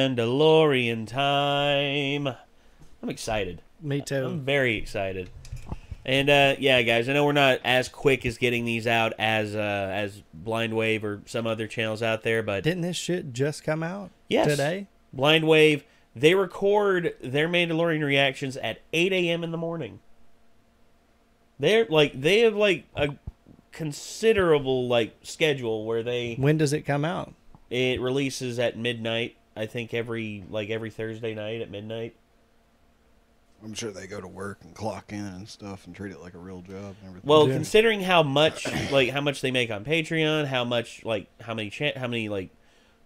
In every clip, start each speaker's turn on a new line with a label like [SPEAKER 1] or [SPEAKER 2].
[SPEAKER 1] Mandalorian time. I'm excited.
[SPEAKER 2] Me too.
[SPEAKER 1] I'm very excited. And yeah, guys, I know we're not as quick as getting these out as Blind Wave or some other channels out there, but
[SPEAKER 2] Didn't this shit just come out
[SPEAKER 1] yes,
[SPEAKER 2] today?
[SPEAKER 1] Blind Wave, they record their Mandalorian reactions at 8 a.m. in the morning. They have like a considerable like schedule where
[SPEAKER 2] When does it come out?
[SPEAKER 1] it releases at midnight. I think every Thursday night at midnight.
[SPEAKER 3] I'm sure they go to work and clock in and stuff and treat it like a real job and everything.
[SPEAKER 1] Well,
[SPEAKER 2] Yeah.
[SPEAKER 1] considering how much they make on Patreon, how many like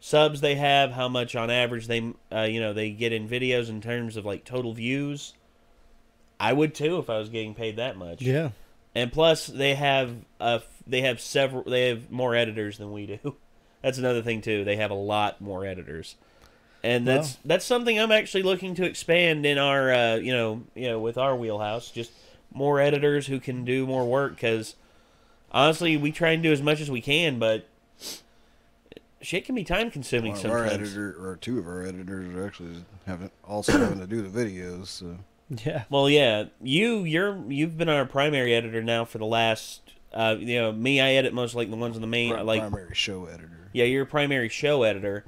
[SPEAKER 1] subs they have, how much on average they get in videos in terms of like total views, I would too if I was getting paid that much.
[SPEAKER 2] Yeah.
[SPEAKER 1] And plus they have more editors than we do. That's another thing too. They have a lot more editors. And that's something I'm actually looking to expand in our with our wheelhouse. Just more editors who can do more work, because honestly, we try and do as much as we can, but shit can be time consuming
[SPEAKER 3] One of our
[SPEAKER 1] sometimes.
[SPEAKER 3] two of our editors are actually having to do the videos. So.
[SPEAKER 2] Yeah.
[SPEAKER 1] Well, yeah, you've been our primary editor now for the last me, I edit most like the ones on the main
[SPEAKER 3] Primary show editor.
[SPEAKER 1] Yeah, you're a primary show editor.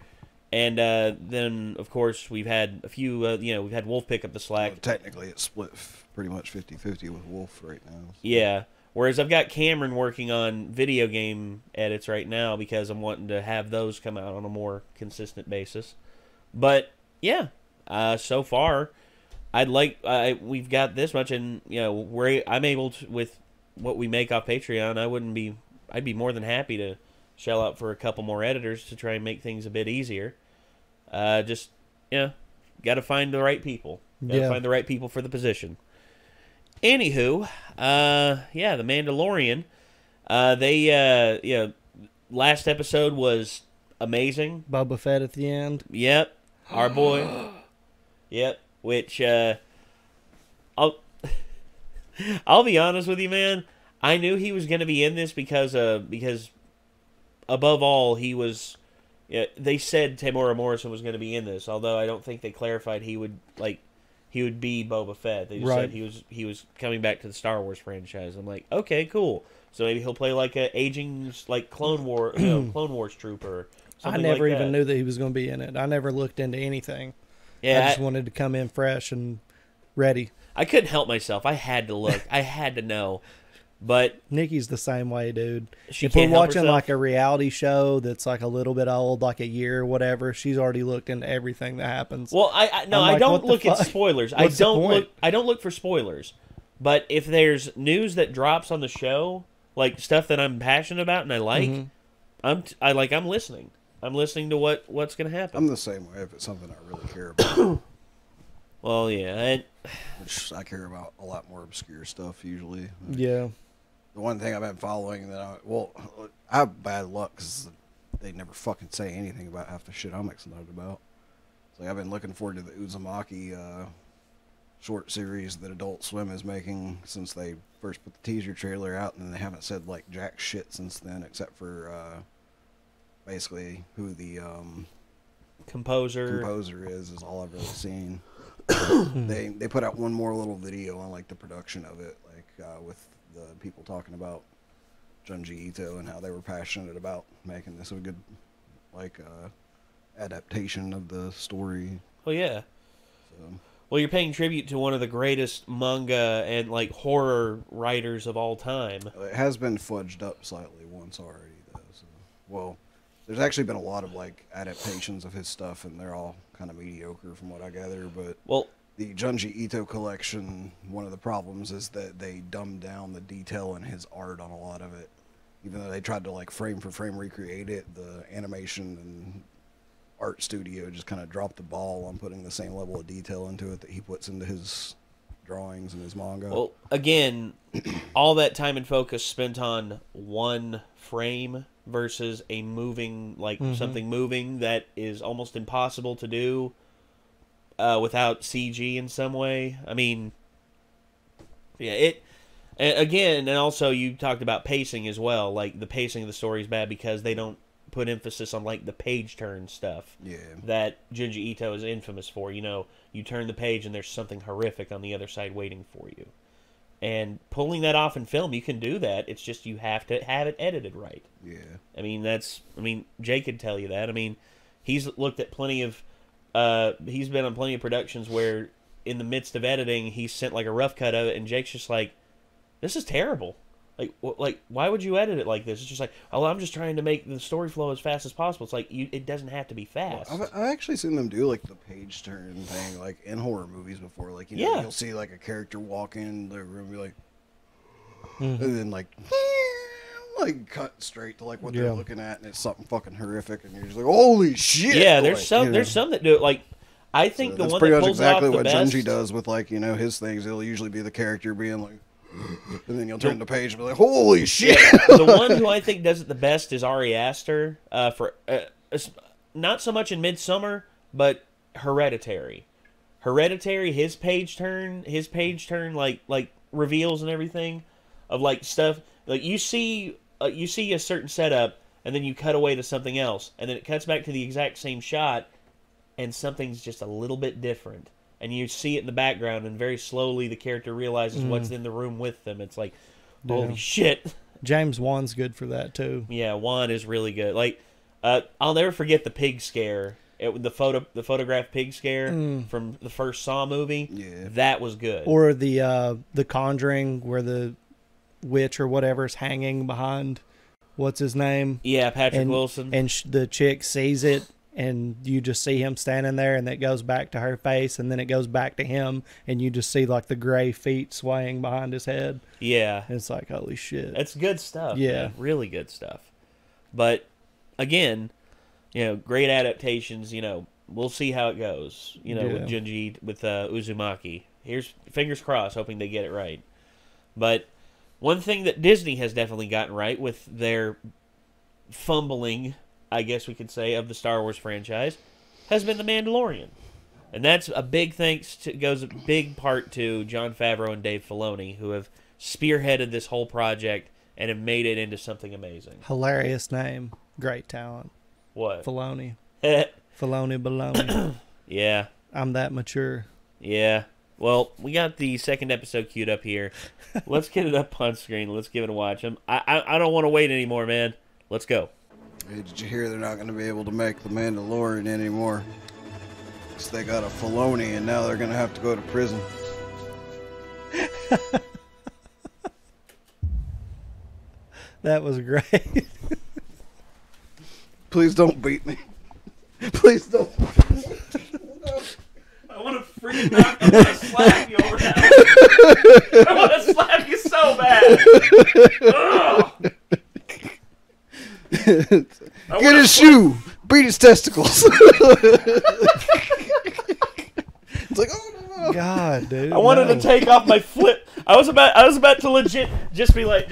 [SPEAKER 1] And then, of course, we've had a few, we've had Wolf pick up the slack.
[SPEAKER 3] Well, technically, it's split pretty much 50-50 with Wolf right now. So.
[SPEAKER 1] Yeah. Whereas I've got Cameron working on video game edits right now because I'm wanting to have those come out on a more consistent basis. But, yeah, so far, we've got this much, and, I'm able to, with what we make off Patreon, I'd be more than happy to shell out for a couple more editors to try and make things a bit easier. Got to find the right people. Got to find the right people for the position. Anywho, the Mandalorian. Last episode was amazing.
[SPEAKER 2] Boba Fett at the end.
[SPEAKER 1] Yep, our boy. Yep, which I'll be honest with you, man. I knew he was going to be in this because above all, he was. They said Tamora Morrison was going to be in this, although I don't think they clarified he would be Boba Fett. They just said he was coming back to the Star Wars franchise. I'm like, okay, cool. So maybe he'll play like a aging Clone Wars trooper.
[SPEAKER 2] I never even knew that he was going to be in it. I never looked into anything.
[SPEAKER 1] Yeah,
[SPEAKER 2] I just wanted to come in fresh and ready.
[SPEAKER 1] I couldn't help myself. I had to look. I had to know. But
[SPEAKER 2] Nikki's the same way, dude.
[SPEAKER 1] She
[SPEAKER 2] If we're
[SPEAKER 1] can't help
[SPEAKER 2] watching
[SPEAKER 1] herself.
[SPEAKER 2] like a reality show that's like a little bit old, like a year or whatever, she's already looked into everything that happens.
[SPEAKER 1] Well, I
[SPEAKER 2] like,
[SPEAKER 1] don't
[SPEAKER 2] what the
[SPEAKER 1] look at
[SPEAKER 2] fuck?
[SPEAKER 1] spoilers.
[SPEAKER 2] What's the point?
[SPEAKER 1] I don't look for spoilers. But if there's news that drops on the show, like stuff that I'm passionate about and I like,
[SPEAKER 2] Mm-hmm.
[SPEAKER 1] I'm listening. I'm listening to what's going to happen.
[SPEAKER 3] I'm the same way if it's something I really care about.
[SPEAKER 1] Well, yeah.
[SPEAKER 3] Which I care about a lot more obscure stuff usually.
[SPEAKER 2] Yeah.
[SPEAKER 3] The one thing I've been following I have bad luck because they never fucking say anything about half the shit I'm excited about. So I've been looking forward to the Uzumaki short series that Adult Swim is making since they first put the teaser trailer out, and they haven't said like jack shit since then, except for basically who the
[SPEAKER 1] Composer
[SPEAKER 3] is all I've really seen. They put out one more little video on like the production of it, with the people talking about Junji Ito and how they were passionate about making this a good adaptation of the story.
[SPEAKER 1] Well, yeah.
[SPEAKER 3] So
[SPEAKER 1] Well, you're paying tribute to one of the greatest manga and horror writers of all time.
[SPEAKER 3] it has been fudged up slightly once already, though. So, well, there's actually been a lot of adaptations of his stuff, and they're all kind of mediocre from what I gather. But
[SPEAKER 1] Well,
[SPEAKER 3] the Junji Ito collection, one of the problems is that they dumbed down the detail in his art on a lot of it. Even though they tried to frame for frame recreate it, the animation and art studio just kind of dropped the ball on putting the same level of detail into it that he puts into his drawings and his manga.
[SPEAKER 1] well, again, all that time and focus spent on one frame versus a moving, something moving that is almost impossible to do without CG in some way. I mean, yeah, and also you talked about pacing as well. Like, the pacing of the story is bad because they don't put emphasis on like the page turn stuff.
[SPEAKER 3] Yeah.
[SPEAKER 1] That Junji Ito is infamous for. You know, you turn the page and there's something horrific on the other side waiting for you. And pulling that off in film, you can do that. It's just you have to have it edited right.
[SPEAKER 3] Yeah.
[SPEAKER 1] I mean, Jay could tell you that. I mean, he's looked at plenty of, he's been on plenty of productions where in the midst of editing, he sent like a rough cut of it, and Jake's just like, this is terrible. Like, why would you edit it like this? It's just like, oh, I'm just trying to make the story flow as fast as possible. It's like, it doesn't have to be fast.
[SPEAKER 3] I've actually seen them do like the page turn thing, like in horror movies before. Like, you know,
[SPEAKER 1] Yeah.
[SPEAKER 3] you'll see like a character walk in the room, and be like,
[SPEAKER 2] Mhm.
[SPEAKER 3] and then like cut straight to like what
[SPEAKER 2] Yeah.
[SPEAKER 3] they're looking at, and it's something fucking horrific, and you're just like, holy shit!
[SPEAKER 1] Yeah, there's
[SPEAKER 3] Like,
[SPEAKER 1] some
[SPEAKER 3] you
[SPEAKER 1] there's
[SPEAKER 3] know.
[SPEAKER 1] some that do it. Like, I think the
[SPEAKER 3] That's
[SPEAKER 1] one
[SPEAKER 3] pretty
[SPEAKER 1] that
[SPEAKER 3] much
[SPEAKER 1] pulls
[SPEAKER 3] exactly
[SPEAKER 1] off the
[SPEAKER 3] what
[SPEAKER 1] best.
[SPEAKER 3] Junji does with like, you know, his things. It'll usually be the character being like, and then you'll turn the page and be like, holy shit!
[SPEAKER 1] The one who I think does it the best is Ari Aster. Not so much in Midsummer, but Hereditary. Hereditary, his page turn, like reveals and everything of like stuff. Like you see a certain setup, and then you cut away to something else, and then it cuts back to the exact same shot, and something's just a little bit different. And you see it in the background, and very slowly the character realizes what's in the room with them. It's like, holy shit.
[SPEAKER 2] James Wan's good for that too.
[SPEAKER 1] Yeah, Juan is really good. Like, I'll never forget the pig scare. The photograph pig scare from the first Saw movie.
[SPEAKER 3] Yeah.
[SPEAKER 1] That was good.
[SPEAKER 2] Or the Conjuring, where the witch or whatever is hanging behind what's his name,
[SPEAKER 1] yeah, Patrick
[SPEAKER 2] and
[SPEAKER 1] Wilson.
[SPEAKER 2] and the chick sees it, and you just see him standing there, and it goes back to her face, and then it goes back to him, and you just see like the gray feet swaying behind his head.
[SPEAKER 1] Yeah,
[SPEAKER 2] And it's like, holy shit.
[SPEAKER 1] it's good stuff.
[SPEAKER 2] Yeah.
[SPEAKER 1] man. Really good stuff. But again, you know, great adaptations. You know, we'll see how it goes. You know, with
[SPEAKER 2] Yeah.
[SPEAKER 1] Junji, with Uzumaki. Here's fingers crossed, hoping they get it right. But one thing that Disney has definitely gotten right with their fumbling, I guess we could say, of the Star Wars franchise has been The Mandalorian. And that's a big goes a big part to Jon Favreau and Dave Filoni, who have spearheaded this whole project and have made it into something amazing.
[SPEAKER 2] Hilarious name. Great talent.
[SPEAKER 1] What?
[SPEAKER 2] Filoni. Filoni baloney.
[SPEAKER 1] Yeah.
[SPEAKER 2] I'm that mature.
[SPEAKER 1] Yeah. Well, we got the second episode queued up here. Let's get it up on screen. Let's give it a watch. I don't want to wait anymore, man. Let's go.
[SPEAKER 3] Hey, did you hear they're not going to be able to make The Mandalorian anymore? Because they got a Filoni, and now they're going to have to go to prison.
[SPEAKER 2] That was great.
[SPEAKER 3] Please don't beat me. Please don't.
[SPEAKER 1] I want to freaking knock. I want to slap you over that. I want to slap you so bad. Ugh.
[SPEAKER 3] Get his shoe. Beat his testicles. It's like, oh no.
[SPEAKER 2] God, dude.
[SPEAKER 1] I wanted
[SPEAKER 2] no.
[SPEAKER 1] to take off my flip. I was about to legit just be like,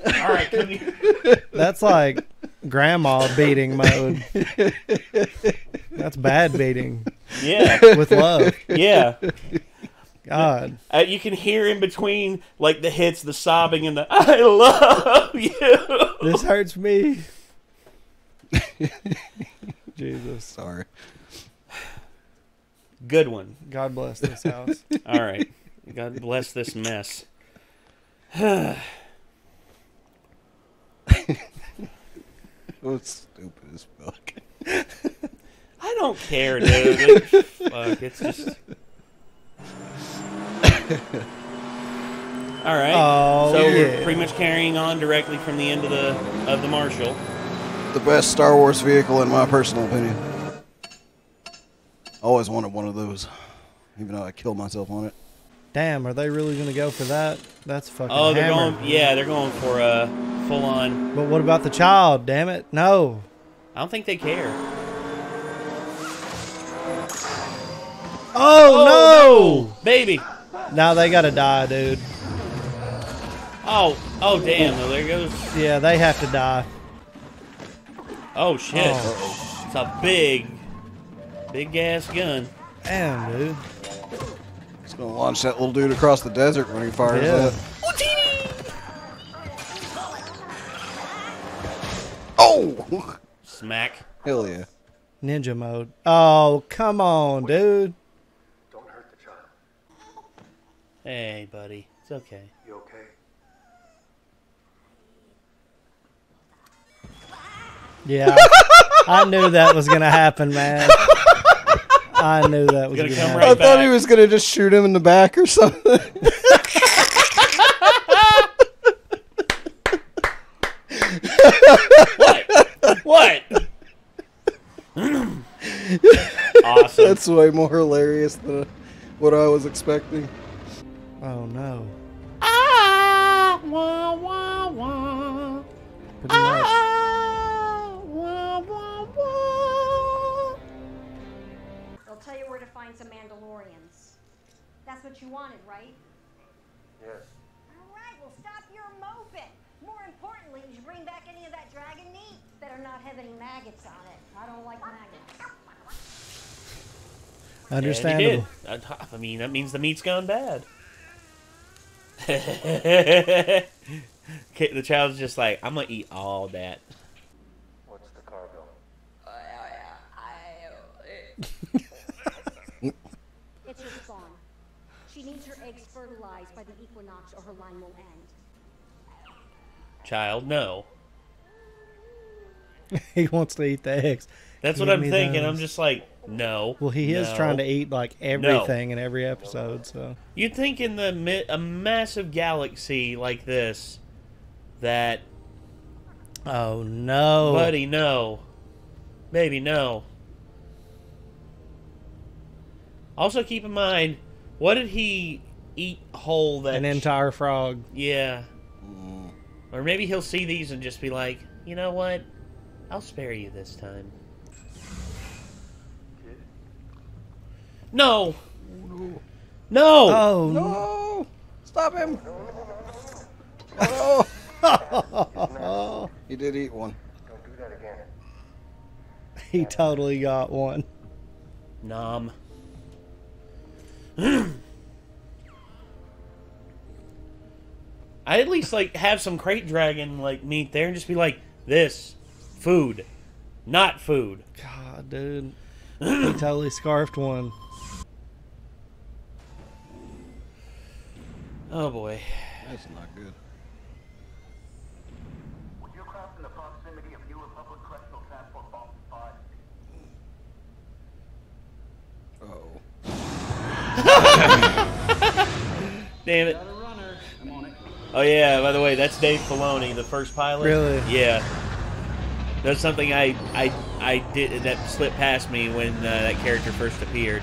[SPEAKER 1] all right, come here.
[SPEAKER 2] That's like grandma beating mode. That's bad beating
[SPEAKER 1] Yeah,
[SPEAKER 2] with love.
[SPEAKER 1] yeah.
[SPEAKER 2] God.
[SPEAKER 1] You can hear in between like the hits, the sobbing, and the "I love you."
[SPEAKER 2] This hurts me. Jesus.
[SPEAKER 3] Sorry.
[SPEAKER 1] Good one.
[SPEAKER 2] God bless this house.
[SPEAKER 1] All right. God bless this mess.
[SPEAKER 3] What's stupid as fuck.
[SPEAKER 1] I don't care, dude. Like, fuck, it's just. All right.
[SPEAKER 2] Oh,
[SPEAKER 1] so
[SPEAKER 2] yeah.
[SPEAKER 1] we're pretty much carrying on directly from the end of the Marshall.
[SPEAKER 3] The best Star Wars vehicle in my personal opinion. Always wanted one of those. Even though I killed myself on it.
[SPEAKER 2] Damn, are they really going to go for that? That's fucking
[SPEAKER 1] Oh, they're
[SPEAKER 2] hammer.
[SPEAKER 1] going. Yeah, they're going for a full on.
[SPEAKER 2] But what about the child? Damn it. No.
[SPEAKER 1] I don't think they care.
[SPEAKER 2] Oh,
[SPEAKER 1] no, baby.
[SPEAKER 2] no! Now they got to die, dude.
[SPEAKER 1] Oh damn. Well, there goes.
[SPEAKER 2] Yeah, they have to die.
[SPEAKER 1] Oh shit.
[SPEAKER 2] Oh.
[SPEAKER 1] It's a big ass gun.
[SPEAKER 2] Damn, dude.
[SPEAKER 3] It's gonna launch that little dude across the desert when he fires
[SPEAKER 2] Yeah.
[SPEAKER 3] that. Oh!
[SPEAKER 1] Smack.
[SPEAKER 3] Hell yeah.
[SPEAKER 2] Ninja mode. Oh, come on, dude.
[SPEAKER 4] Don't hurt the child.
[SPEAKER 1] Hey, buddy. It's okay.
[SPEAKER 4] You okay?
[SPEAKER 2] Yeah, I knew that was gonna happen, man. I knew that was
[SPEAKER 1] Gonna
[SPEAKER 2] gonna
[SPEAKER 1] come
[SPEAKER 2] happen.
[SPEAKER 1] right
[SPEAKER 3] I thought
[SPEAKER 1] back.
[SPEAKER 3] he was gonna just shoot him in the back or something.
[SPEAKER 1] What? Awesome.
[SPEAKER 3] That's way more hilarious than what I was expecting.
[SPEAKER 2] Oh no.
[SPEAKER 1] Wah, wah, wah.
[SPEAKER 2] Pretty much.
[SPEAKER 1] Wah, wah, wah.
[SPEAKER 5] They'll tell you where to find some Mandalorians. That's what you wanted, right?
[SPEAKER 4] Yes.
[SPEAKER 5] All right, well, stop your moping. More importantly, you should bring back any of that dragon meat. Better not have any maggots on it. I don't like maggots.
[SPEAKER 2] Understandable.
[SPEAKER 1] And he did. I mean, that means the meat's gone bad. Okay, the child's just like, I'm gonna eat all that.
[SPEAKER 4] What's the cargo?
[SPEAKER 5] It's her spawn. She needs her eggs fertilized by the equinox or her line will end.
[SPEAKER 1] Child, no.
[SPEAKER 2] He wants to eat the eggs.
[SPEAKER 1] That's what
[SPEAKER 2] Give
[SPEAKER 1] I'm
[SPEAKER 2] me
[SPEAKER 1] thinking.
[SPEAKER 2] those.
[SPEAKER 1] I'm just like, no.
[SPEAKER 2] Well, he is
[SPEAKER 1] no.
[SPEAKER 2] trying to eat like everything in every episode, so.
[SPEAKER 1] You'd think in a massive galaxy like this that,
[SPEAKER 2] Oh no.
[SPEAKER 1] buddy, no. Baby, no. Also, keep in mind, what did he eat whole that...
[SPEAKER 2] An entire frog.
[SPEAKER 1] Yeah. Or maybe he'll see these and just be like, you know what? I'll spare you this time. No! No!
[SPEAKER 2] Oh no.
[SPEAKER 3] No! Stop him! Oh! He did eat one.
[SPEAKER 4] Don't do that again.
[SPEAKER 2] He totally got one.
[SPEAKER 1] Nom. I at least like have some crate dragon like meat there and just be like, this food, not food.
[SPEAKER 2] God, dude. He totally scarfed one.
[SPEAKER 1] Oh boy.
[SPEAKER 3] That's not good.
[SPEAKER 4] Would you craft in the proximity of New Republic Correctional Transport Bomb 5?
[SPEAKER 3] Uh-oh.
[SPEAKER 1] Damn it. Oh yeah, by the way, that's Dave Filoni, the first pilot.
[SPEAKER 2] Really?
[SPEAKER 1] Yeah. That's something I did that slipped past me when that character first appeared.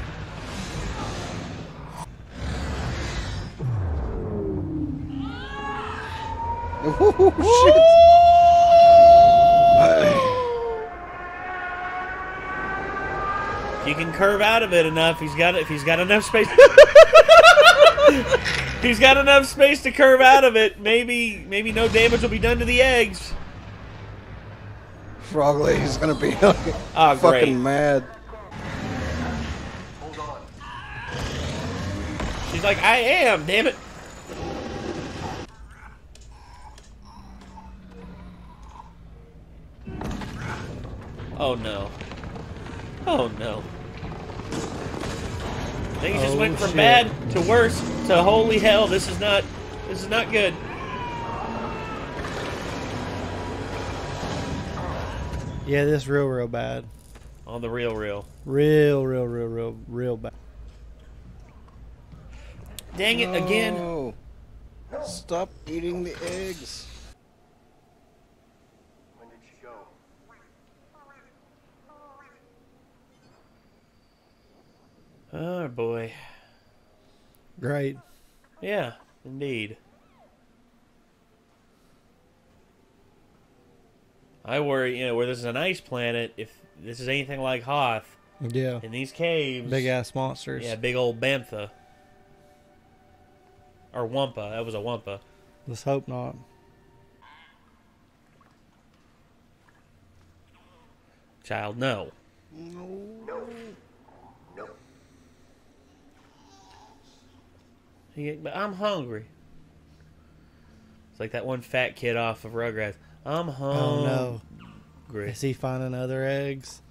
[SPEAKER 1] If you can curve out of it enough, if he's got enough space. He's got enough space to curve out of it. Maybe no damage will be done to the eggs.
[SPEAKER 3] Frog Lady's gonna be like,
[SPEAKER 1] Oh, great.
[SPEAKER 3] fucking mad.
[SPEAKER 4] Hold on.
[SPEAKER 1] She's like, I am, damn it. Oh no. Oh no. Things just
[SPEAKER 2] Oh,
[SPEAKER 1] went from
[SPEAKER 2] shit.
[SPEAKER 1] bad to worse to holy hell. This is not good.
[SPEAKER 2] Yeah, this real bad.
[SPEAKER 1] On the real.
[SPEAKER 2] Real bad.
[SPEAKER 1] Dang it again.
[SPEAKER 3] No. Stop eating the eggs.
[SPEAKER 4] When did she go?
[SPEAKER 1] Oh boy.
[SPEAKER 2] Great.
[SPEAKER 1] Yeah, indeed. I worry, where this is an ice planet, if this is anything like Hoth,
[SPEAKER 2] Yeah.
[SPEAKER 1] in these caves...
[SPEAKER 2] Big ass monsters.
[SPEAKER 1] Yeah, big old Bantha. Or Wampa. That was a Wampa.
[SPEAKER 2] Let's hope not.
[SPEAKER 1] Child, no.
[SPEAKER 3] No.
[SPEAKER 1] But I'm hungry. It's like that one fat kid off of Rugrats. I'm hungry.
[SPEAKER 2] Oh no.
[SPEAKER 1] Great.
[SPEAKER 2] Is he finding other eggs?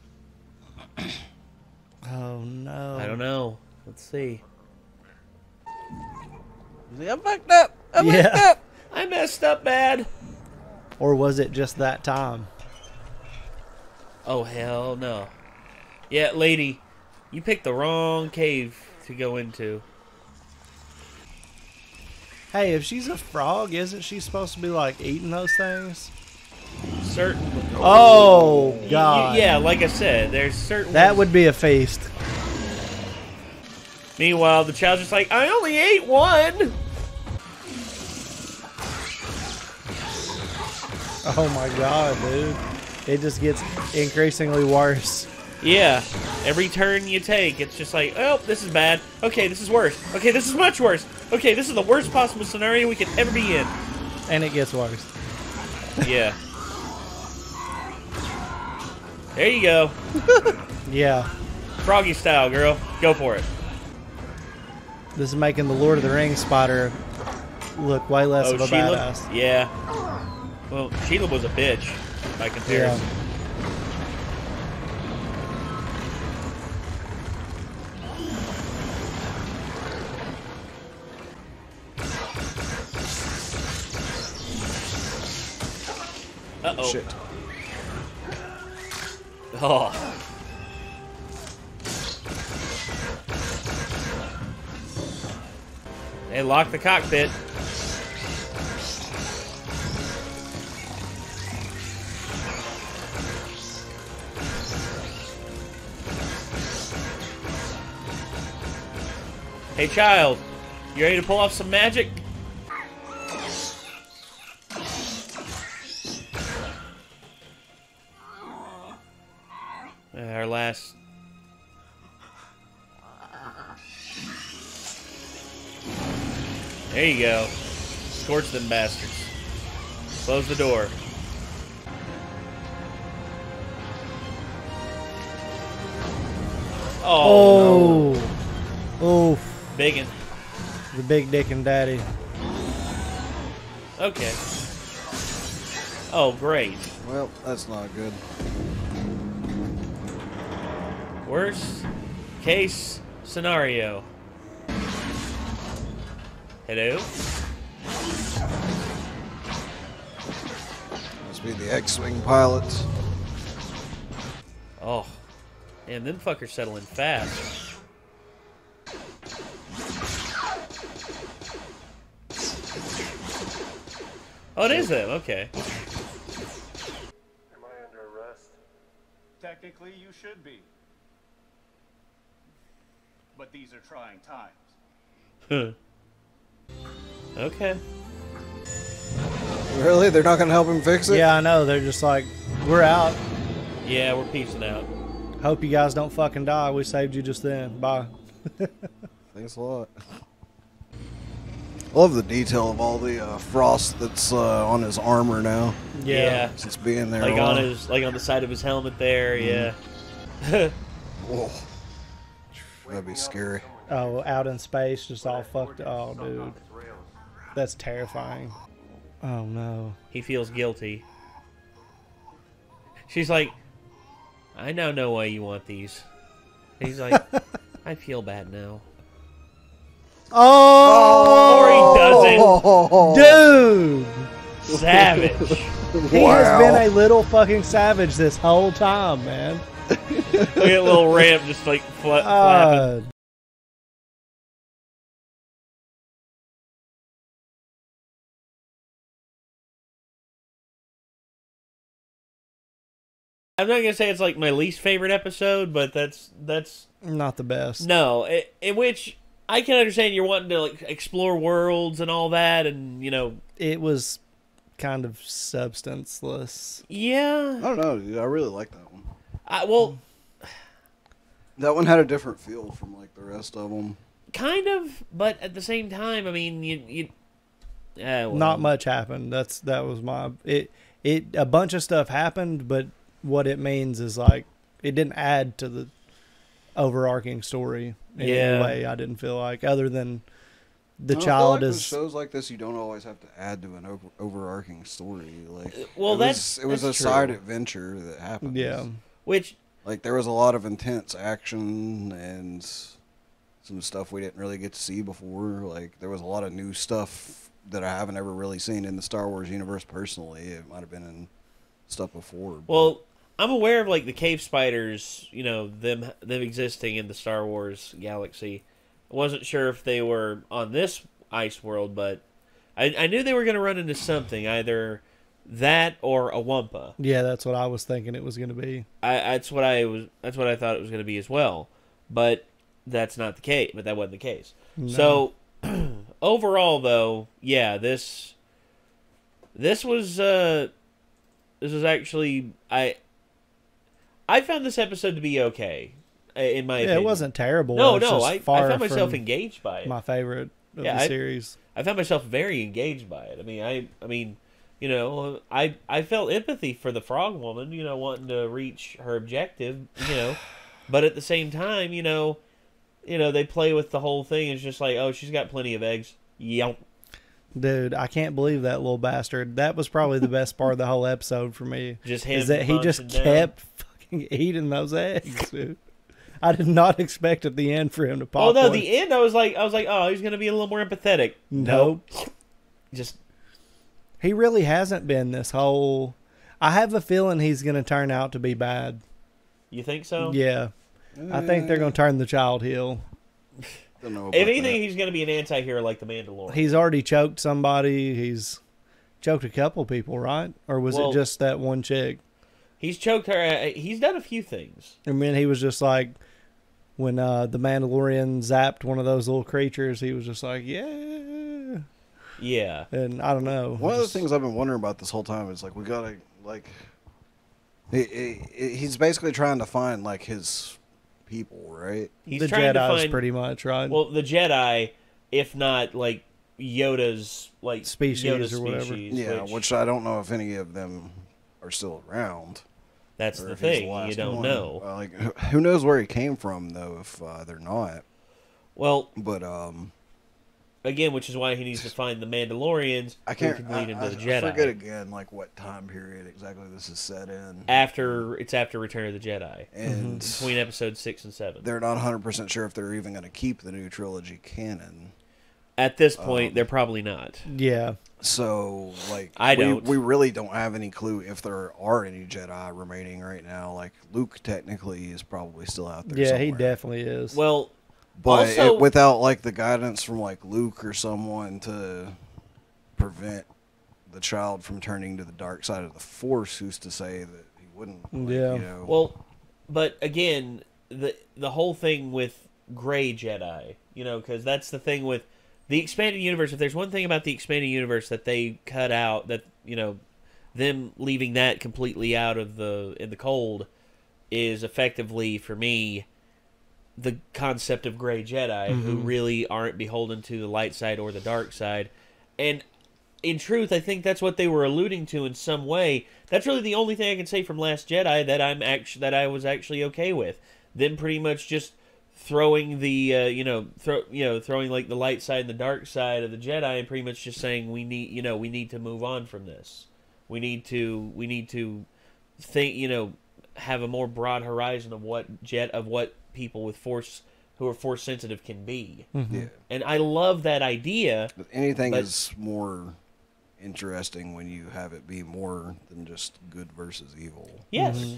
[SPEAKER 2] Oh no.
[SPEAKER 1] I don't know. Let's see.
[SPEAKER 3] I fucked up. I fucked
[SPEAKER 2] Yeah.
[SPEAKER 3] up.
[SPEAKER 1] I messed up bad.
[SPEAKER 2] Or was it just that time?
[SPEAKER 1] Oh, hell no. Yeah, lady, you picked the wrong cave to go into.
[SPEAKER 2] Hey, if she's a frog, isn't she supposed to be like eating those things?
[SPEAKER 1] Certain.
[SPEAKER 2] Oh God.
[SPEAKER 1] Yeah, like I said, there's certain.
[SPEAKER 2] That
[SPEAKER 1] ones-
[SPEAKER 2] would be a feast.
[SPEAKER 1] Meanwhile, the child's just like, I only ate one.
[SPEAKER 2] Oh my God, dude. It just gets increasingly worse.
[SPEAKER 1] Yeah. Every turn you take, it's just like, oh, this is bad. Okay, this is worse. Okay, this is much worse. Okay, this is the worst possible scenario we could ever be in.
[SPEAKER 2] And it gets worse.
[SPEAKER 1] Yeah. There you go.
[SPEAKER 2] Yeah.
[SPEAKER 1] Froggy style, girl. Go for it.
[SPEAKER 2] This is making the Lord of the Rings spider look way less of a
[SPEAKER 1] Sheila?
[SPEAKER 2] badass.
[SPEAKER 1] Yeah. Well, Sheila was a bitch by comparison.
[SPEAKER 2] Yeah.
[SPEAKER 1] Uh-oh.
[SPEAKER 3] Shit.
[SPEAKER 1] Oh. They locked the cockpit. Hey, child. You ready to pull off some magic? Our last... There you go. Torch them bastards. Close the door. Oh, no.
[SPEAKER 2] Oh.
[SPEAKER 1] Biggin.
[SPEAKER 2] The big dick and daddy.
[SPEAKER 1] Okay. Oh, great.
[SPEAKER 3] Well, that's not good.
[SPEAKER 1] Worst case scenario. Hello?
[SPEAKER 3] Must be the X-Wing pilots.
[SPEAKER 1] Oh. Man, them fuckers settling fast. Oh, it is them. Okay.
[SPEAKER 4] Am I under arrest?
[SPEAKER 6] Technically, you should be. But these are trying times.
[SPEAKER 1] Okay.
[SPEAKER 3] Really? They're not gonna help him fix it?
[SPEAKER 2] Yeah, I know. They're just like, we're out.
[SPEAKER 1] Yeah, we're peacing out.
[SPEAKER 2] Hope you guys don't fucking die. We saved you just then. Bye.
[SPEAKER 3] Thanks a lot. I love the detail of all the frost that's on his armor now.
[SPEAKER 1] Yeah.
[SPEAKER 3] Since being there.
[SPEAKER 1] Like
[SPEAKER 3] long.
[SPEAKER 1] on his, like on the side of his helmet there. Yeah.
[SPEAKER 3] Whoa. That'd be scary.
[SPEAKER 2] Oh, out in space, just all fucked. Oh, dude. That's terrifying. Oh, no.
[SPEAKER 1] He feels guilty. She's like, I now know why you want these. He's like, I feel bad now.
[SPEAKER 2] Oh!
[SPEAKER 1] Or he doesn't.
[SPEAKER 2] Dude!
[SPEAKER 1] Savage.
[SPEAKER 2] He has been a little fucking savage this whole time, man.
[SPEAKER 1] Look at a little ramp just like flapping. I'm not gonna say it's like my least favorite episode, but that's
[SPEAKER 2] Not the best.
[SPEAKER 1] no. In which I can understand you're wanting to like explore worlds and all that, and you know,
[SPEAKER 2] It was kind of substanceless.
[SPEAKER 1] yeah.
[SPEAKER 3] I don't know, dude. I really like that one.
[SPEAKER 1] Well,
[SPEAKER 3] That one had a different feel from like the rest of them.
[SPEAKER 1] kind of, but at the same time, I mean, you well,
[SPEAKER 2] Not much happened. That was my it. A bunch of stuff happened, but what it means is like it didn't add to the overarching story in
[SPEAKER 1] Yeah.
[SPEAKER 2] any way. I didn't feel like, other than the
[SPEAKER 3] I feel
[SPEAKER 2] child
[SPEAKER 3] like with
[SPEAKER 2] is.
[SPEAKER 3] shows like this, you don't always have to add to an overarching story. Like,
[SPEAKER 1] well,
[SPEAKER 3] it was a
[SPEAKER 1] that's
[SPEAKER 3] side
[SPEAKER 1] true.
[SPEAKER 3] adventure that happened.
[SPEAKER 2] Yeah.
[SPEAKER 1] Which
[SPEAKER 3] Like there was a lot of intense action and some stuff we didn't really get to see before. Like there was a lot of new stuff that I haven't ever really seen in the Star Wars universe personally. It might have been in stuff before. but-
[SPEAKER 1] Well, I'm aware of like the cave spiders, you know, them existing in the Star Wars galaxy. I wasn't sure if they were on this ice world, but I knew they were going to run into something, either that or a Wampa.
[SPEAKER 2] Yeah, that's what I was thinking it was going to be.
[SPEAKER 1] That's what I thought it was going to be as well. But that's not the case. But that wasn't the case.
[SPEAKER 2] No.
[SPEAKER 1] So overall, though, yeah, this was actually I found this episode to be okay, in my opinion.
[SPEAKER 2] It wasn't terrible.
[SPEAKER 1] No,
[SPEAKER 2] It's
[SPEAKER 1] no,
[SPEAKER 2] just
[SPEAKER 1] I
[SPEAKER 2] far
[SPEAKER 1] found myself
[SPEAKER 2] from
[SPEAKER 1] engaged by it.
[SPEAKER 2] my favorite of
[SPEAKER 1] Yeah,
[SPEAKER 2] the series.
[SPEAKER 1] I found myself very engaged by it. I mean, you know, I felt empathy for the frog woman, you know, wanting to reach her objective, you know, but at the same time, you know, they play with the whole thing. It's just like, oh, she's got plenty of eggs. Yelp.
[SPEAKER 2] Dude, I can't believe that little bastard. That was probably the best part of the whole episode for me.
[SPEAKER 1] Just him
[SPEAKER 2] is that he just
[SPEAKER 1] munching down.
[SPEAKER 2] kept fucking eating those eggs, dude. I did not expect at the end for him to pop.
[SPEAKER 1] Oh no,
[SPEAKER 2] one.
[SPEAKER 1] the end I was like, oh, he's gonna be a little more empathetic.
[SPEAKER 2] Nope.
[SPEAKER 1] Just
[SPEAKER 2] He really hasn't been this whole. I have a feeling he's going to turn out to be bad.
[SPEAKER 1] you think so?
[SPEAKER 2] Yeah. I think they're going to turn the child heel.
[SPEAKER 3] Don't know about
[SPEAKER 1] If anything,
[SPEAKER 3] that.
[SPEAKER 1] he's gonna be an anti-hero like the Mandalorian.
[SPEAKER 2] He's already choked somebody. He's choked a couple people, right? Or was
[SPEAKER 1] Well-
[SPEAKER 2] it just that one chick?
[SPEAKER 1] He's choked her. He's done a few things.
[SPEAKER 2] I mean, he was just like, when the Mandalorian zapped one of those little creatures, he was just like, yeah.
[SPEAKER 1] Yeah.
[SPEAKER 2] And I don't know.
[SPEAKER 3] One of the
[SPEAKER 2] Just-
[SPEAKER 3] things I've been wondering about this whole time is like we gotta like he's basically trying to find like his people, right?
[SPEAKER 1] He's
[SPEAKER 2] the
[SPEAKER 1] trying to
[SPEAKER 2] Jedi's
[SPEAKER 1] find
[SPEAKER 2] pretty much, right?
[SPEAKER 1] well the Jedi, if not like Yoda's like
[SPEAKER 2] Species
[SPEAKER 1] Yoda's
[SPEAKER 2] or whatever.
[SPEAKER 1] species,
[SPEAKER 3] Yeah, which I don't know if any of them are still around.
[SPEAKER 1] that's
[SPEAKER 3] or
[SPEAKER 1] the
[SPEAKER 3] if he's
[SPEAKER 1] thing. You
[SPEAKER 3] last
[SPEAKER 1] don't
[SPEAKER 3] one.
[SPEAKER 1] know.
[SPEAKER 3] Like who knows where he came from though if they're not.
[SPEAKER 1] Well,
[SPEAKER 3] But
[SPEAKER 1] again, which is why he needs to find the Mandalorians
[SPEAKER 3] I can't
[SPEAKER 1] who can lead him to the
[SPEAKER 3] I
[SPEAKER 1] Jedi.
[SPEAKER 3] forget again like what time period exactly this is set in.
[SPEAKER 1] After Return of the Jedi,
[SPEAKER 3] And
[SPEAKER 1] between episodes 6 and 7.
[SPEAKER 3] they're not 100% sure if they're even going to keep the new trilogy canon.
[SPEAKER 1] At this point, they're probably not.
[SPEAKER 2] yeah.
[SPEAKER 3] So, like,
[SPEAKER 1] I don't.
[SPEAKER 3] we really don't have any clue if there are any Jedi remaining right now. Like, Luke technically is probably still out there.
[SPEAKER 2] Yeah, he
[SPEAKER 3] somewhere.
[SPEAKER 2] definitely is.
[SPEAKER 1] Well,
[SPEAKER 3] But
[SPEAKER 1] also,
[SPEAKER 3] without like the guidance from like Luke or someone to prevent the child from turning to the dark side of the Force, who's to say that he wouldn't? Like,
[SPEAKER 2] Yeah.
[SPEAKER 3] You know,
[SPEAKER 1] well, but again, the whole thing with gray Jedi, you know, because that's the thing with the expanded universe. If there's one thing about the expanded universe that they cut out, that you know, them leaving that completely out of in the cold, is effectively for me the concept of gray Jedi who really aren't beholden to the light side or the dark side. And in truth, I think that's what they were alluding to in some way. That's really the only thing I can say from Last Jedi that I was actually okay with. Them pretty much just throwing the throwing like the light side and the dark side of the Jedi, and pretty much just saying we need to move on from this. We need to think, have a more broad horizon of what people with force who are force sensitive can be.
[SPEAKER 3] yeah.
[SPEAKER 1] And I love that idea.
[SPEAKER 3] But anything
[SPEAKER 1] But-
[SPEAKER 3] is more interesting when you have it be more than just good versus evil.
[SPEAKER 1] Yes.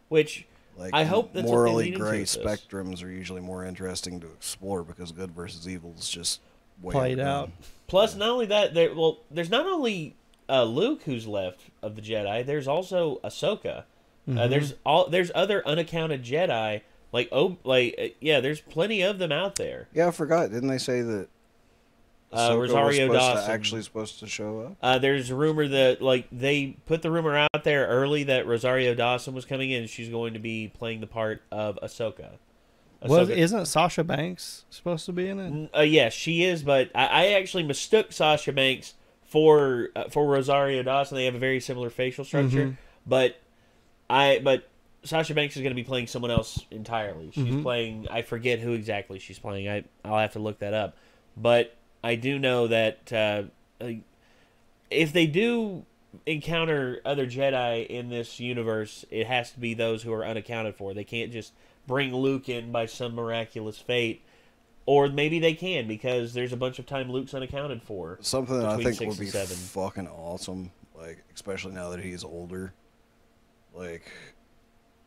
[SPEAKER 1] Which
[SPEAKER 3] Like
[SPEAKER 1] I hope that's what they
[SPEAKER 3] morally
[SPEAKER 1] lead into
[SPEAKER 3] gray
[SPEAKER 1] with this.
[SPEAKER 3] spectrums are usually more interesting to explore because good versus evil is just way
[SPEAKER 2] Played
[SPEAKER 3] overdone.
[SPEAKER 2] out.
[SPEAKER 1] plus not only that, there's not only Luke who's left of the Jedi. There's also Ahsoka. There's other unaccounted Jedi. There's plenty of them out there.
[SPEAKER 3] Yeah, I forgot. Didn't they say that Ahsoka
[SPEAKER 1] Rosario
[SPEAKER 3] was
[SPEAKER 1] Dawson.
[SPEAKER 3] actually supposed to show up?
[SPEAKER 1] There's a rumor that they put the rumor out there early that Rosario Dawson was coming in. And she's going to be playing the part of Ahsoka.
[SPEAKER 2] Isn't Sasha Banks supposed to be in it?
[SPEAKER 1] Yeah, she is, but I actually mistook Sasha Banks for Rosario Dawson. They have a very similar facial structure, but Sasha Banks is going to be playing someone else entirely. She's playing, I forget who exactly she's playing. I'll have to look that up. But I do know that if they do encounter other Jedi in this universe, it has to be those who are unaccounted for. They can't just bring Luke in by some miraculous fate. Or maybe they can, because there's a bunch of time Luke's unaccounted for.
[SPEAKER 3] Something that I
[SPEAKER 1] between
[SPEAKER 3] think
[SPEAKER 1] 6
[SPEAKER 3] would be
[SPEAKER 1] and 7.
[SPEAKER 3] fucking awesome, like, especially now that he's older. Like,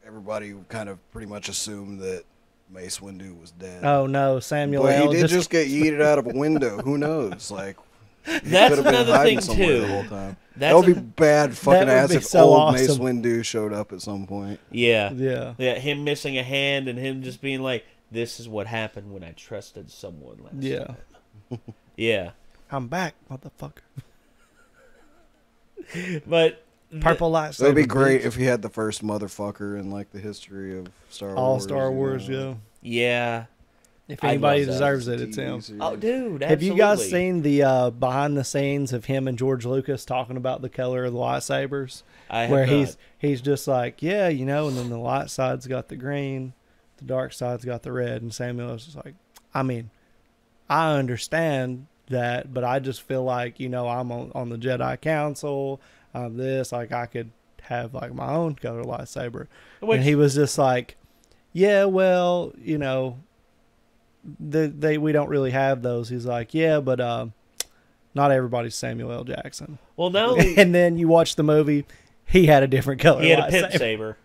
[SPEAKER 3] everybody kind of pretty much assumed that Mace Windu was dead.
[SPEAKER 2] Oh no, Samuel
[SPEAKER 3] But he
[SPEAKER 2] L.
[SPEAKER 3] did just get yeeted out of a window. Who knows? Like, he
[SPEAKER 1] That's
[SPEAKER 3] could have been
[SPEAKER 1] another
[SPEAKER 3] hiding
[SPEAKER 1] thing,
[SPEAKER 3] somewhere
[SPEAKER 1] too.
[SPEAKER 3] the whole time.
[SPEAKER 1] That's
[SPEAKER 3] That would be
[SPEAKER 1] a-
[SPEAKER 3] bad fucking
[SPEAKER 2] That would
[SPEAKER 3] ass
[SPEAKER 2] be
[SPEAKER 3] if
[SPEAKER 2] so
[SPEAKER 3] old Mace
[SPEAKER 2] awesome.
[SPEAKER 3] Windu showed up at some point.
[SPEAKER 1] Yeah.
[SPEAKER 2] Yeah.
[SPEAKER 1] Yeah, him missing a hand and him just being like, this is what happened when I trusted someone last
[SPEAKER 2] Yeah.
[SPEAKER 1] time. Yeah.
[SPEAKER 2] I'm back, motherfucker.
[SPEAKER 1] But
[SPEAKER 2] Purple lightsaber.
[SPEAKER 3] It would be great
[SPEAKER 2] bitch.
[SPEAKER 3] if he had the first motherfucker in, like, the history of Star Wars.
[SPEAKER 2] All Star
[SPEAKER 3] you
[SPEAKER 2] Wars,
[SPEAKER 3] know.
[SPEAKER 2] yeah.
[SPEAKER 1] yeah.
[SPEAKER 2] If
[SPEAKER 1] I'd
[SPEAKER 2] anybody
[SPEAKER 1] love that.
[SPEAKER 2] deserves it, it's him.
[SPEAKER 3] TV
[SPEAKER 1] Oh,
[SPEAKER 3] series.
[SPEAKER 1] dude,
[SPEAKER 2] Have you guys
[SPEAKER 1] absolutely.
[SPEAKER 2] seen the behind the scenes of him and George Lucas talking about the color of the lightsabers?
[SPEAKER 1] I have
[SPEAKER 2] Where
[SPEAKER 1] not.
[SPEAKER 2] he's just like, yeah, you know, and then the light side's got the green, the dark side's got the red, and Samuel is just like, I mean, I understand that, but I just feel like, you know, I'm on the Jedi Council, I'm this, like I could have like my own color lightsaber.
[SPEAKER 1] Which-
[SPEAKER 2] And he was just like, yeah, well, you know, we don't really have those. He's like, yeah, but not everybody's Samuel L. Jackson.
[SPEAKER 1] Well, not only
[SPEAKER 2] And then you watch the movie, he had a different color
[SPEAKER 1] he had a pimp
[SPEAKER 2] lightsaber,
[SPEAKER 1] saber.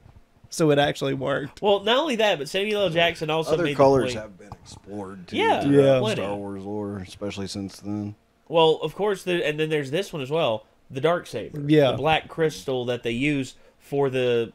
[SPEAKER 2] so it actually worked.
[SPEAKER 1] Well, not only that, but Samuel L. Jackson also
[SPEAKER 3] Other
[SPEAKER 1] made
[SPEAKER 3] colors
[SPEAKER 1] the point.
[SPEAKER 3] have been explored, too.
[SPEAKER 1] Yeah,
[SPEAKER 3] throughout
[SPEAKER 2] yeah.
[SPEAKER 1] plenty.
[SPEAKER 3] Star Wars lore, especially since then.
[SPEAKER 1] Well, of course, and then there's this one as well, the dark saber.
[SPEAKER 2] Yeah.
[SPEAKER 1] The black crystal that they use for the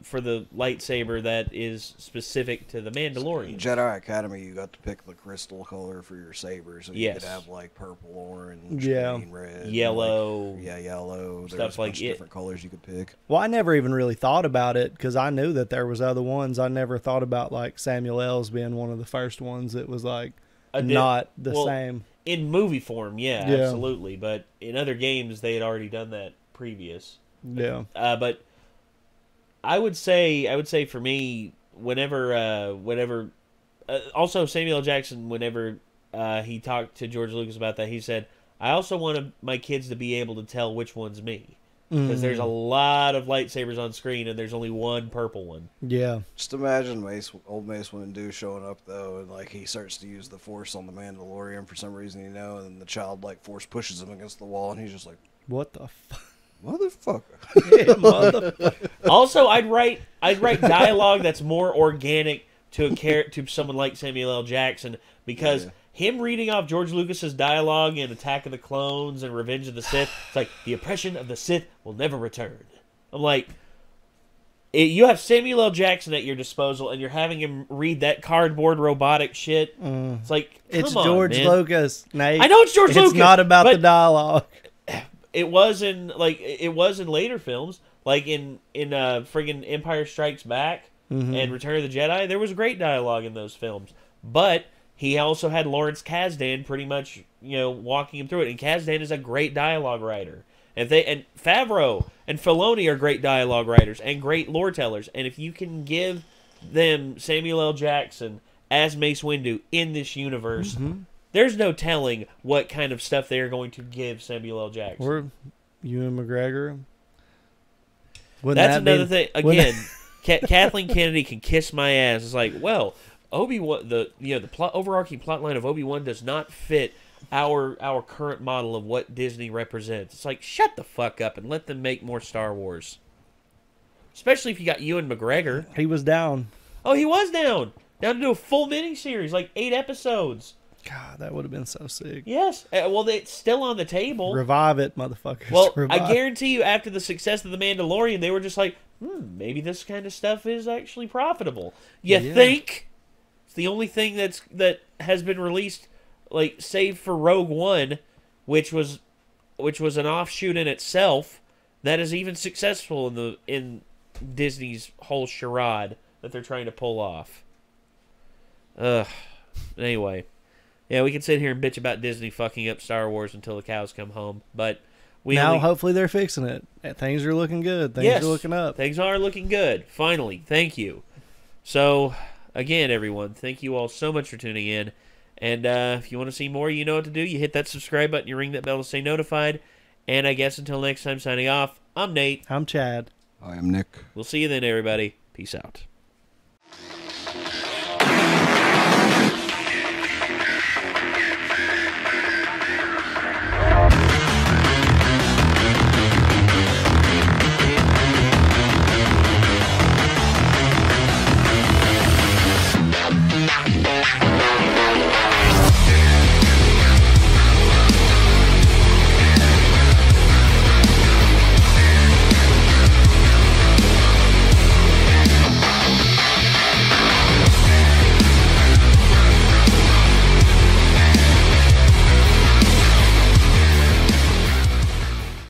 [SPEAKER 1] lightsaber that is specific to the Mandalorian.
[SPEAKER 3] Jedi Academy, you got to pick the crystal color for your saber, so you
[SPEAKER 1] Yes.
[SPEAKER 3] could have like purple, orange,
[SPEAKER 2] Yeah.
[SPEAKER 3] green, red,
[SPEAKER 1] Yellow.
[SPEAKER 3] like, yellow.
[SPEAKER 1] Stuff
[SPEAKER 3] There's a
[SPEAKER 1] like
[SPEAKER 3] bunch
[SPEAKER 1] it.
[SPEAKER 3] of different colors you could pick.
[SPEAKER 2] Well, I never even really thought about it because I knew that there was other ones. I never thought about like Samuel L's being one of the first ones that was like not the
[SPEAKER 1] well,
[SPEAKER 2] same.
[SPEAKER 1] In movie form, yeah,
[SPEAKER 2] Yeah.
[SPEAKER 1] absolutely. But in other games, they had already done that previous.
[SPEAKER 2] Yeah.
[SPEAKER 1] But I would say for me, whenever also Samuel L. Jackson, whenever he talked to George Lucas about that, he said, I also want my kids to be able to tell which one's me. Because there's a lot of lightsabers on screen, and there's only one purple one.
[SPEAKER 2] Yeah.
[SPEAKER 3] Just imagine old Mace Windu showing up though, and like he starts to use the Force on the Mandalorian for some reason, you know, and the childlike Force pushes him against the wall, and he's just like,
[SPEAKER 2] What the fuck?
[SPEAKER 3] "Motherfucker!"
[SPEAKER 2] Mother-
[SPEAKER 1] Also, I'd write dialogue that's more organic to to someone like Samuel L. Jackson, because him reading off George Lucas's dialogue in Attack of the Clones and Revenge of the Sith, it's like, the oppression of the Sith will never return. I'm like, you have Samuel L. Jackson at your disposal, and you're having him read that cardboard robotic shit. It's like, come
[SPEAKER 2] It's
[SPEAKER 1] on,
[SPEAKER 2] George
[SPEAKER 1] man.
[SPEAKER 2] Lucas, Nate.
[SPEAKER 1] I know it's George Lucas,
[SPEAKER 2] It's not about
[SPEAKER 1] but-
[SPEAKER 2] the dialogue.
[SPEAKER 1] It was in later films, like in friggin' Empire Strikes Back and Return of the Jedi. There was great dialogue in those films, but he also had Lawrence Kasdan pretty much, walking him through it. And Kasdan is a great dialogue writer. And Favreau and Filoni are great dialogue writers and great lore tellers. And if you can give them Samuel L. Jackson as Mace Windu in this universe, there's no telling what kind of stuff they are going to give Samuel L. Jackson.
[SPEAKER 2] Or Ewan McGregor.
[SPEAKER 1] That's another thing. Again, Kathleen Kennedy can kiss my ass. It's like, well, Obi-Wan, the overarching plot line of Obi-Wan does not fit our current model of what Disney represents. It's like, shut the fuck up and let them make more Star Wars. Especially if you got Ewan McGregor.
[SPEAKER 2] He was down.
[SPEAKER 1] Oh, he was down to do a full miniseries, like 8 episodes.
[SPEAKER 2] God, that would have been so sick.
[SPEAKER 1] Yes. Well, it's still on the table.
[SPEAKER 2] Revive it, motherfuckers.
[SPEAKER 1] Well,
[SPEAKER 2] Revive.
[SPEAKER 1] I guarantee you, after the success of The Mandalorian, they were just like, maybe this kind of stuff is actually profitable. You
[SPEAKER 2] Yeah.
[SPEAKER 1] think? It's the only thing that has been released, like, save for Rogue One, which was an offshoot in itself, that is even successful in Disney's whole charade that they're trying to pull off. Anyway. Yeah, we can sit here and bitch about Disney fucking up Star Wars until the cows come home, but
[SPEAKER 2] hopefully they're fixing it. Things are looking good. Things are looking up.
[SPEAKER 1] Things are looking good. Finally, thank you. So, again, everyone, thank you all so much for tuning in, And if you want to see more, you know what to do. You hit that subscribe button, you ring that bell to stay notified. And I guess until next time, signing off, I'm Nate.
[SPEAKER 2] I'm Chad.
[SPEAKER 3] I am Nick.
[SPEAKER 1] We'll see you then, everybody. Peace out.